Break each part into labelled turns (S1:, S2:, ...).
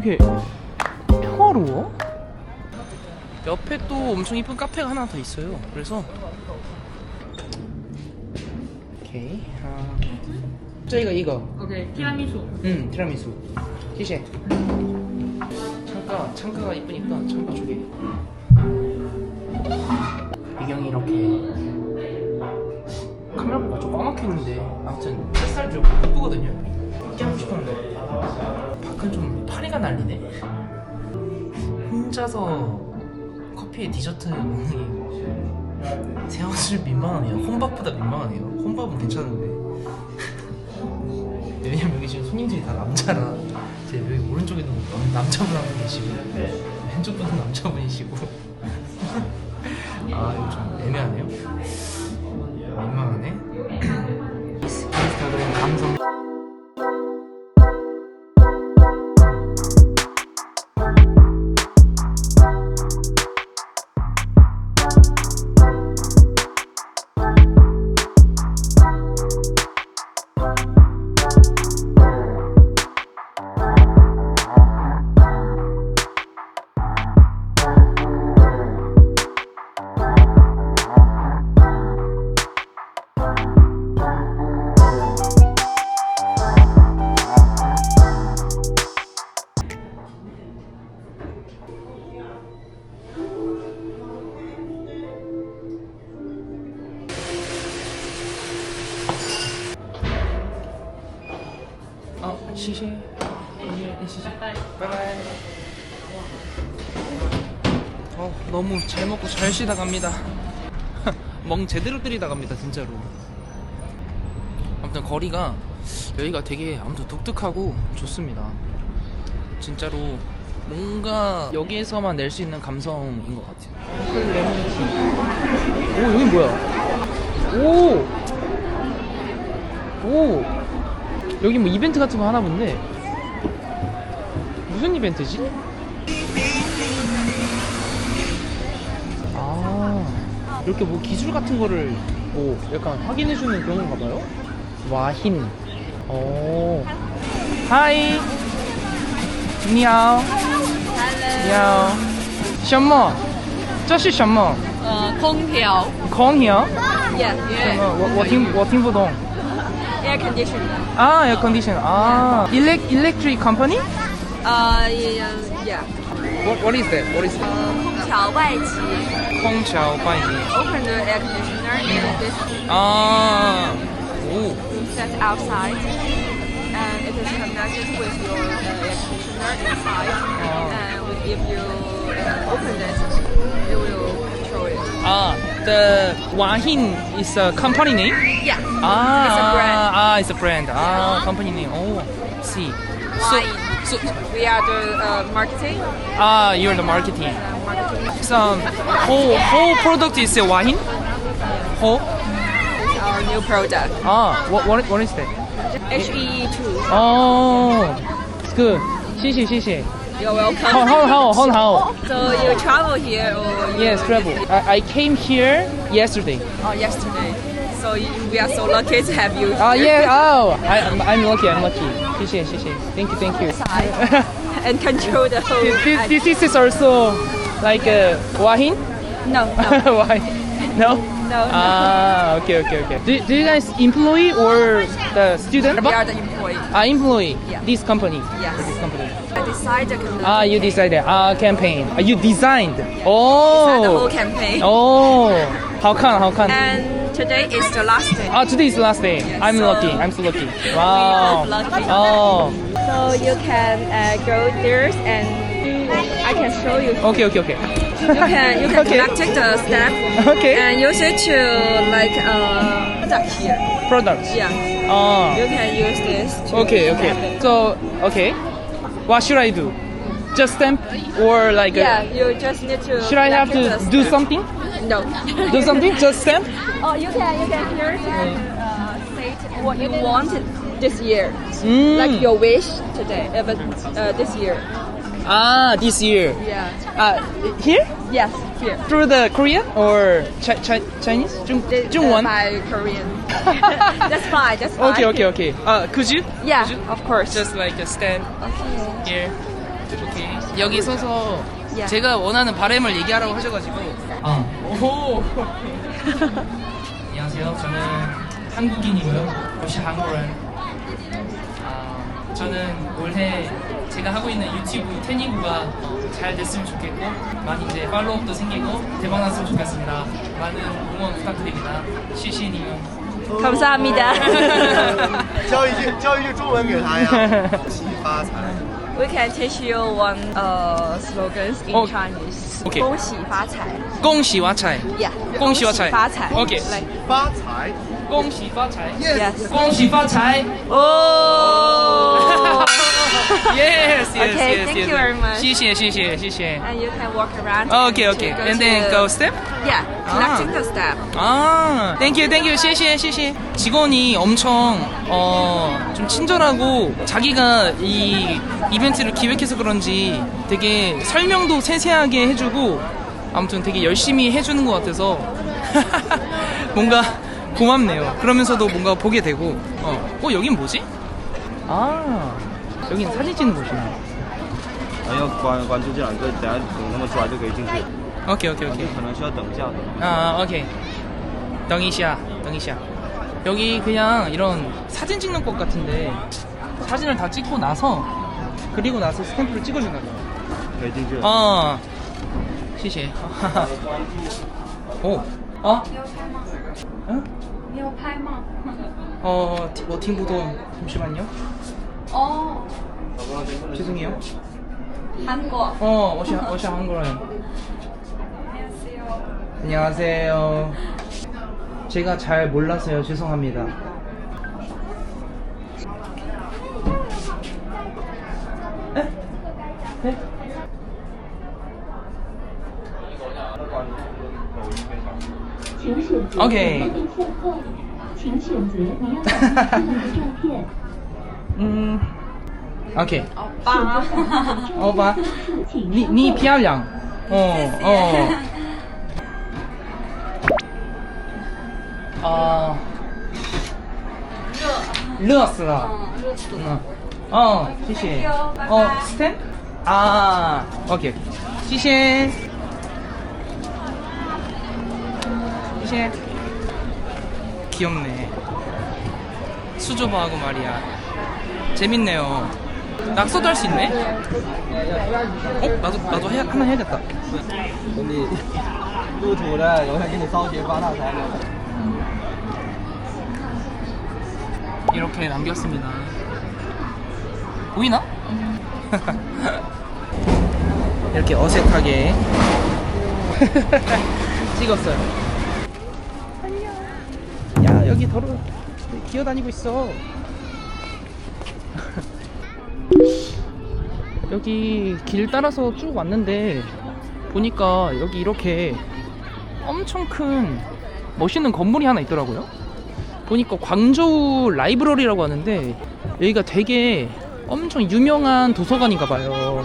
S1: 이렇게 평화로워? 옆에 또 엄청 이쁜 카페가 하나 더 있어요. 그래서 오케이. 이거.
S2: 오케이, 티라미수.
S1: 티라미수. 시시. 창가가 이쁘니까 창가 쪽에 배경이 이렇게 카메라가 좀 까맣겠는데 아무튼 햇살 좀 예쁘거든요. 이렇게 하고 싶었는데 밖은 좀 파리가 날리네. 혼자서 커피에 디저트 먹는 게 생각을 민망하네요. 혼밥보다 민망하네요. 혼밥은 괜찮은데 왜냐면 여기 지금 손님들이 다 남자라 제 여기 오른쪽에는 남자분 한 분 계시고 왼쪽 분은 남자분이시고 아 이거 좀 애매하네요. 민망하네. 인스타그램 감성. 시시. 시시. 바이바이. 너무 잘 먹고 잘 쉬다 갑니다. 멍 제대로 때리다 갑니다, 진짜로. 아무튼 거리가 여기가 되게 아무튼 독특하고 좋습니다. 진짜로 뭔가 여기에서만 낼 수 있는 감성인 것 같아요. 레몬티. 오, 여긴 뭐야? 오. 여기 뭐 이벤트 같은 거 하나 본데 무슨 이벤트지? 아, 이렇게 뭐 기술 같은 거를 뭐 약간 확인해주는 그런 건가 봐요? 와힌. 오. 하이. 니하오. 니하오. 什么?这是什么?
S2: 空调。
S1: 空调?
S2: Yeah,
S1: 什么?我听不懂。
S2: air conditioner.
S1: Ah, air conditioner. Ah, electric company?
S2: Yeah.
S1: What is that? What is that?
S2: 空调外机。
S1: 空调外机.
S2: Open the air conditioner and this
S1: Ah. Oh.
S2: you set outside, and it is connected with your air conditioner inside. And if you open it, it will control it.
S1: Ah, the Wahin is a company name?
S2: Yeah.
S1: Ah,
S2: It's a brand.
S1: It's a brand. Ah, company name. Oh, see. So,
S2: We are the marketing.
S1: you're the marketing.
S2: Marketing
S1: So, whole product is Wahin? Whole?
S2: is our new product.
S1: What is that?
S2: HE2.
S1: Oh, good. 谢谢.
S2: You're welcome.
S1: How?
S2: So you travel here or
S1: Yes, travel. I came here yesterday.
S2: yesterday. So we are so lucky to have you.
S1: Yeah. Oh, I'm lucky. 谢谢. Thank you.
S2: And control the whole.
S1: This is also like Wahin?
S2: No.
S1: Why? No?
S2: No.
S1: Okay. Do you guys employee or the student?
S2: We are the employee.
S1: Employee.
S2: Yeah.
S1: This company.
S2: Yes.
S1: This company.
S2: I decided. The
S1: You decided. Campaign. You designed.
S2: whole campaign.
S1: Oh. How come?
S2: And today is the last day.
S1: Today is the last day.
S2: Yes.
S1: I'm so lucky. Wow.
S2: We are lucky.
S1: Oh.
S2: So you can go there and I can show you.
S1: Okay.
S2: You can
S1: Okay.
S2: connect the step
S1: Okay.
S2: and use it to like product here.
S1: Products.
S2: Yeah.
S1: Oh.
S2: You can use this. To
S1: Okay.
S2: stamp it.
S1: So, okay. What should I do? Just stamp or like?
S2: Yeah, you just need to.
S1: Should I have
S2: connect
S1: to
S2: the
S1: do
S2: stamp.
S1: something?
S2: No.
S1: Do something? Just stamp?
S2: Oh, you can here state what you want this year, like your wish today, but this year.
S1: This year.
S2: Yeah.
S1: Here?
S2: Yes, here.
S1: Through the Korean or Chinese? 중원?
S2: By Korean. That's fine. That's fine.
S1: Okay. Could you?
S2: Yeah,
S1: Could you?
S2: of course.
S1: Just like a stand
S2: Okay.
S1: here. 오케이. 여기 서서
S2: 예.
S1: 제가 원하는 바램을 얘기하라고 하셔가지고. 아, 오. 안녕하세요. 저는 한국인이고요. 혹시 한국인. 저는 올해 제가 하고 있는 유튜브 태닝구가 잘 됐으면 좋겠고 많이 이제 팔로우업도 생기고 대박 났으면 좋겠습니다. 많은 응원 부탁드립니다. 시시니요.
S2: 감사합니다.
S3: 教一句中文给他呀，喜发财。
S2: We can teach you one slogans in
S1: Oh.
S2: Chinese.
S1: Okay.
S2: 恭喜发财.
S1: 恭喜发财.
S2: Yeah.
S1: 恭喜发财.
S2: 发财.
S1: Okay.
S2: Like
S3: 发财。
S1: 恭喜发财.
S2: yes.
S1: 恭喜发财.
S2: Oh.
S1: Yes, yes,
S2: Okay,
S1: yes,
S2: thank
S1: yes.
S2: you very much.
S1: 谢谢, 谢谢, 谢谢.
S2: And you can walk around.
S1: Okay,
S2: and
S1: okay.
S2: to
S1: And then go step?
S2: Yeah, connecting the step.
S1: 아, thank you, 谢谢, 谢谢. 직원이 엄청 좀 친절하고 자기가 이 이벤트를 기획해서 그런지 되게 설명도 세세하게 해주고 아무튼 되게 열심히 해주는 것 같아서 뭔가 고맙네요. 그러면서도 뭔가 보게 되고 여긴 뭐지? 아, 여긴 사진 찍는 곳이네.
S3: 要关注这两个，等下等他们出来就可以进去。
S1: 오케이.
S3: 可能需要等一下的。
S1: 아, 오케이. 덩이시야. 여기 그냥 이런 사진 찍는 곳 같은데 사진을 다 찍고 나서 그리고 나서 스탬프를 찍어주나 봐요.
S3: 可以进去了。
S1: 谢谢. 오, 응?
S4: 你有拍吗？
S1: 뭐 팀부동 잠시만요. 죄송해요.
S4: 한국.
S1: 我是韩国人. 안녕하세요. 제가 잘 몰라서요. 죄송합니다. 에? 네? 오케이.
S4: 请选择你要拍的照片。
S1: 오케이.
S2: 오빠.
S1: 오빠. 니漂亮.热死了. 谢谢. 스탬? 오케이. 谢谢. 谢谢. 귀엽네. 수조바하고 말이야. 재밌네요. 낙서도 할 수 있네? 나도 하나 해야겠다.
S3: 兄弟，路途的，有人给你烧钱发大财的。
S1: 이렇게 남겼습니다. 보이나? 이렇게 어색하게 찍었어요. 야, 여기 더러 기어다니고 있어. 여기 길 따라서 쭉 왔는데 보니까 여기 이렇게 엄청 큰 멋있는 건물이 하나 있더라고요. 보니까 광저우 라이브러리라고 하는데 여기가 되게 엄청 유명한 도서관인가 봐요.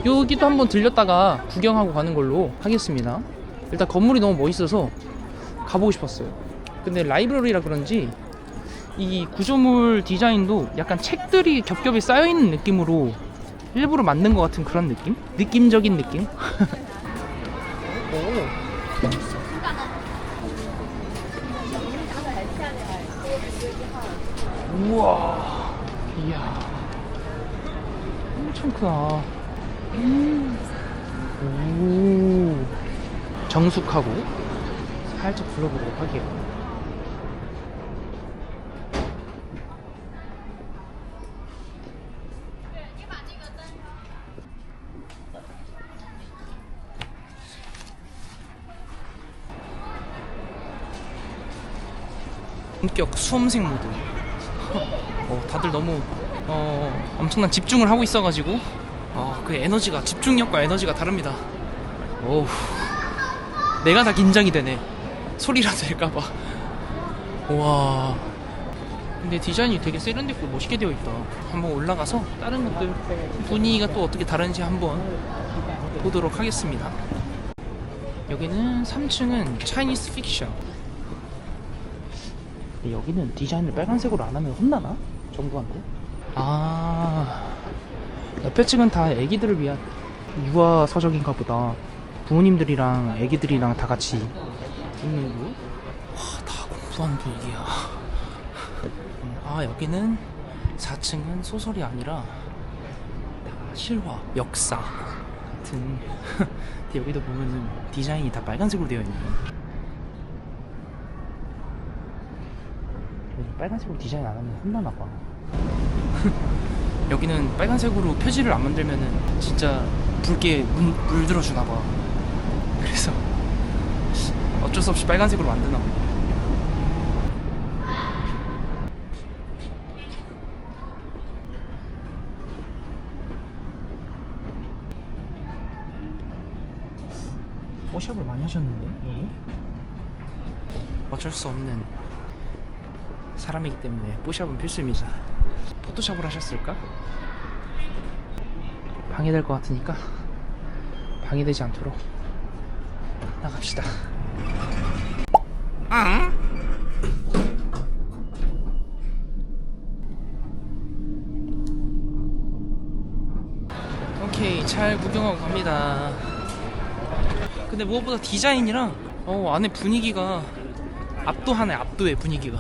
S1: 여기도 한번 들렸다가 구경하고 가는 걸로 하겠습니다. 일단 건물이 너무 멋있어서 가보고 싶었어요. 근데 라이브러리라 그런지 이 구조물 디자인도 약간 책들이 겹겹이 쌓여있는 느낌으로 일부러 만든 것 같은 그런 느낌? 느낌적인 느낌? 오. 우와, 이야, 엄청 크다. 오, 정숙하고 살짝 불러보도록 할게요. 본격 수험생 모드. 다들 너무 엄청난 집중을 하고 있어가지고 그 에너지가, 집중력과 에너지가 다릅니다. 어우, 내가 다 긴장이 되네. 소리라도 될까봐. 우와, 근데 디자인이 되게 세련됐고 멋있게 되어 있다. 한번 올라가서 다른 것들 분위기가 또 어떻게 다른지 한번 보도록 하겠습니다. 여기는 3층은 차이니스 픽션. 여기는 디자인을 빨간색으로 안 하면 혼나나? 정부한테? 옆에 측은 다 애기들을 위한 유아 서적인가 보다. 부모님들이랑 애기들이랑 다 같이 있는 거. 와, 다 공부하는 분위기야. 아, 여기는 4층은 소설이 아니라 다 실화, 역사 같은. 근데 여기도 보면은 디자인이 다 빨간색으로 되어 있네. 빨간색으로 디자인 안 하면 혼나나 봐. 여기는 빨간색으로 표지를 안 만들면은 진짜 붉게 물들어주나 봐. 그래서 어쩔 수 없이 빨간색으로 만드나 봐. 포샵을 많이 하셨는데 여기? 어쩔 수 없는 사람이기 때문에 포샵은 필수입니다. 포토샵을 하셨을까? 방해될 것 같으니까 방해되지 않도록 나갑시다. 오케이, 잘 구경하고 갑니다. 근데 무엇보다 디자인이랑 안에 분위기가 압도하네. 압도해. 분위기가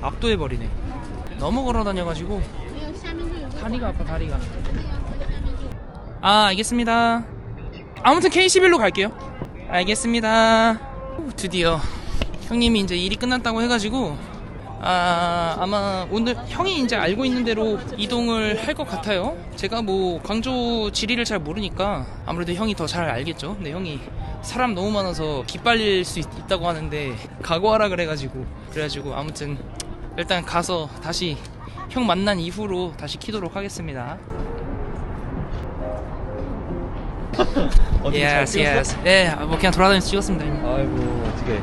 S1: 압도해버리네. 너무 걸어다녀가지고 다리가 아파. 다리가. 아, 알겠습니다. 아무튼 K11로 갈게요. 알겠습니다. 드디어 형님이 이제 일이 끝났다고 해가지고 아마 오늘 형이 이제 알고 있는 대로 이동을 할 것 같아요. 제가 뭐 광주 지리를 잘 모르니까 아무래도 형이 더 잘 알겠죠. 근데 형이 사람 너무 많아서 기빨릴 수 있다고 하는데 각오하라 그래가지고 아무튼 일단 가서 다시 형 만난 이후로 다시 키도록 하겠습니다.
S3: yes,
S1: yes. 네, 뭐 그냥 돌아다니면서 찍었습니다. 형님.
S3: 아이고 어떻게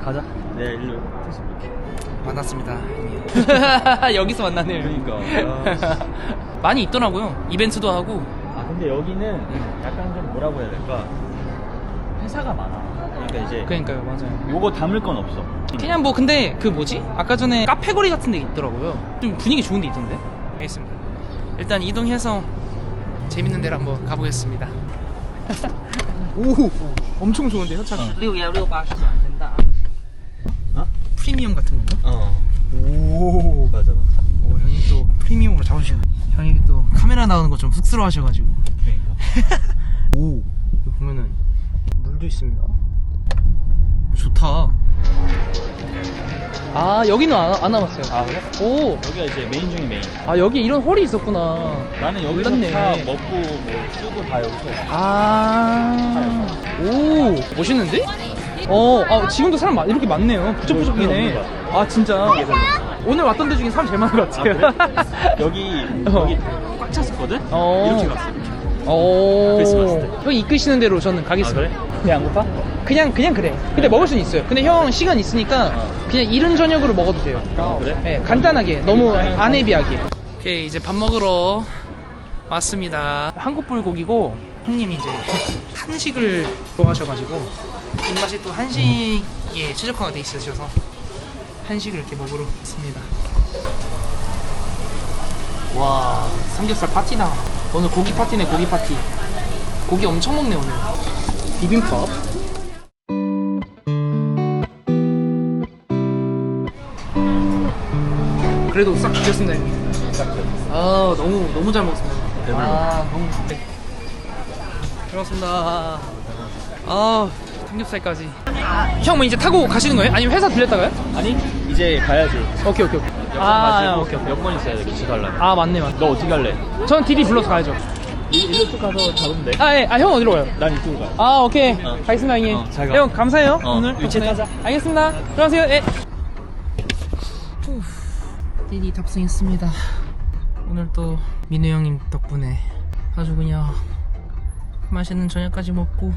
S3: 가자. 네 일로
S1: 만났습니다. 여기서 만나네요.
S3: 그러니까.
S1: 많이 있더라고요. 이벤트도 하고.
S3: 아 근데 여기는 약간 좀 뭐라고 해야 될까? 회사가 많아. 그러니까 이제
S1: 그러니까요, 맞아요.
S3: 요거 담을 건 없어.
S1: 그냥 뭐 근데 그 뭐지? 아까 전에 카페거리 같은 데 있더라고요. 좀 분위기 좋은 데 있던데. 알겠습니다. 일단 이동해서 재밌는 데로 한번 가보겠습니다. 오, 엄청 좋은데요, 차가.
S2: 61680된다.
S3: 어?
S1: 프리미엄 같은 건가?
S3: 오 맞아.
S1: 오, 형님 또 프리미엄으로 잡으시네. 형이 또 카메라 나오는 거 좀 쑥스러워하셔가지고.
S3: 그러니까.
S1: 오, 여기 보면은 물도 있습니다. 좋다. 아, 여기는 안 와봤어요.
S3: 아 그래?
S1: 오,
S3: 여기가 이제 메인 중에 메인.
S1: 아, 여기 이런 홀이 있었구나.
S3: 나는 여기서
S1: 몰랐네.
S3: 다 먹고 뭐 쓰고 다 여기서.
S1: 아, 오, 멋있는데? 지금도 사람 이렇게 많네요. 부쩍부쩍이네. 아, 진짜. 오늘 왔던 데 중에 사람 제일 많은 것 같아요.
S3: 여기 꽉 찼었거든?
S1: 어.
S3: 이렇게 갔어. 이렇게.
S1: 오,
S3: 크리스마스 때.
S1: 형 이끄시는 대로 저는 가겠습니다.
S3: 아, 그래? 그냥 안 고파?
S1: 그냥 그래. 근데 먹을 수는 있어요. 근데 형 시간 있으니까 그냥 이른 저녁으로 먹어도 돼요.
S3: 아 그래?
S1: 네, 간단하게. 너무 안 헤비하게. 오케이, 이제 밥 먹으러 왔습니다. 한국 불고기고 형님이 이제 한식을 좋아하셔가지고 입맛이 또 한식에 최적화가 돼 있으셔서 한식을 이렇게 먹으러 왔습니다. 와, 삼겹살 파티다. 오늘 고기 파티네. 고기 파티. 고기 엄청 먹네 오늘. 비빔밥. 그래도 싹 드셨습니다 형님. 아, 너무 잘 먹었습니다. 아, 너무 잘 먹었습니다. 아, 삼겹살까지. 형 뭐 이제 타고 가시는 거예요? 아니면 회사 들렸다가요?
S3: 아니 이제 가야지.
S1: 오케이. 오케이.
S3: 여권 있어야 돼. 기차 가려면.
S1: 아, 맞네.
S3: 너 어떻게 갈래?
S1: 전 디디 불러서 가야죠.
S3: 일로 쭉 가서 잡으면 돼.
S1: 예. 형 어디로 가요?
S3: 난 이쪽으로 가.
S1: 아, 오케이.
S3: 어.
S1: 가겠습니다, 형님.
S3: 잘 가.
S1: 형, 감사해요.
S3: 어,
S1: 오늘.
S3: 일찍
S1: 덕분에.
S3: 가자.
S1: 알겠습니다. 들어가세요. 예. 디디 탑승했습니다. 오늘 또 민우 형님 덕분에 아주 그냥 맛있는 저녁까지 먹고,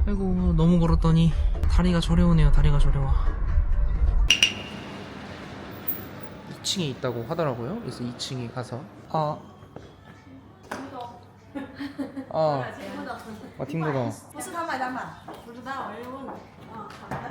S1: 아이고, 너무 걸었더니 다리가 저려오네요. 다리가 저려와. 2층에 있다고 하더라고요. 그래서 2층에 가서听不懂。
S5: 不是他买单吧？不知道，人家问我。啊，好的。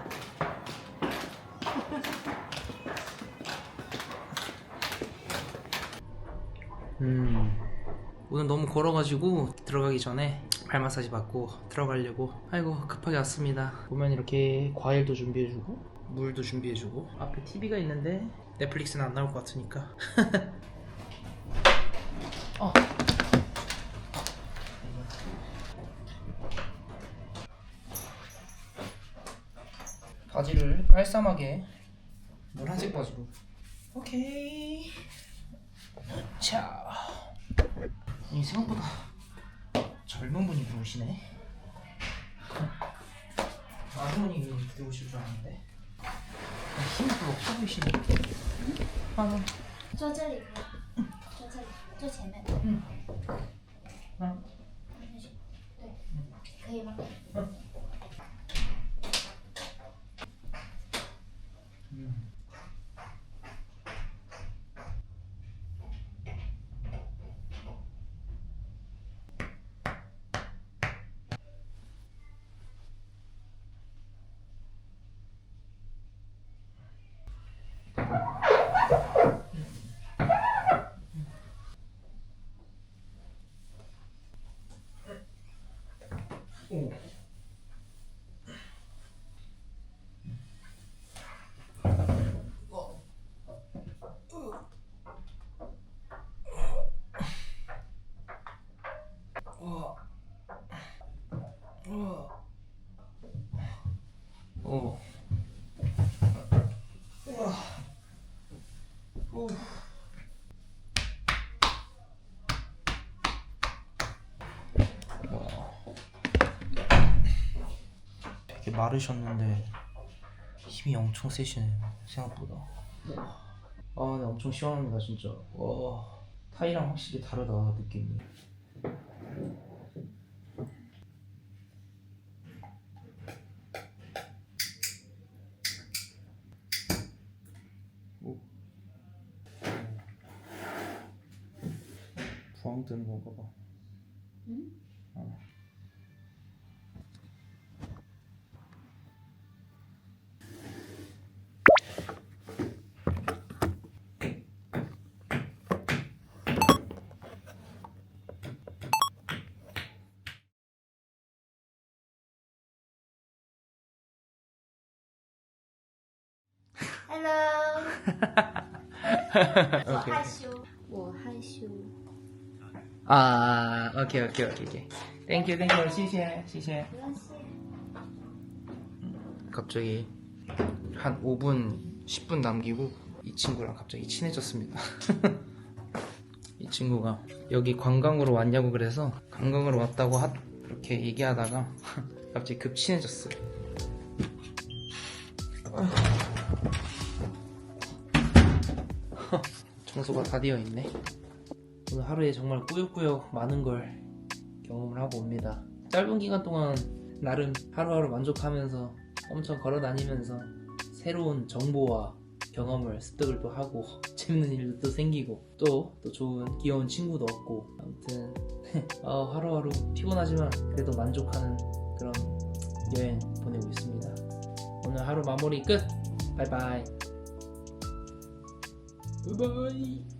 S1: 오늘 너무 걸어가지고 들어가기 전에 발 마사지 받고 들어가려고 아이고 급하게 왔습니다. 보면 이렇게 과일도 준비해주고 물도 준비해주고 앞에 TV가 있는데 넷플릭스는 안 나올 것 같으니까 바지를 깔쌈하게 노란색 바지로 오케이. 자, 이 생각보다 젊은 분이 들어오시네. 아주머니 들어오실 줄 알았는데 힘이 별로 없어 보이시네. 아,
S6: 坐这里，坐这里，坐前面。
S1: 아.
S6: 对，可以吗？
S1: 오. 오. 오. 되게 마르셨는데 힘이 엄청 세시네 생각보다. 아, 네, 엄청 시원합니다 진짜. 와, 타이랑 확실히 다르다 느낌이. 오. 부항 뜨는 건가 봐.
S6: 응? Hello， 我害羞，我害羞。
S1: 아, 오케이. 땡큐, 시시해.
S6: 不要谢。
S1: 갑자기 한 5분, 10분 남기고 이 친구랑 갑자기 친해졌습니다. 이 친구가 여기 관광으로 왔냐고 그래서 관광으로 왔다고 이렇게 얘기하다가 갑자기 급 친해졌어요. 청소가 다 되어 있네. 오늘 하루에 정말 꾸역꾸역 많은 걸 경험을 하고 옵니다. 짧은 기간 동안 나름 하루하루 만족하면서 엄청 걸어 다니면서 새로운 정보와 경험을 습득을 또 하고 재밌는 일도 또 생기고 또 좋은 귀여운 친구도 얻고 아무튼 하루하루 피곤하지만 그래도 만족하는 그런 여행 보내고 있습니다. 오늘 하루 마무리 끝. 바이바이. 바이바이.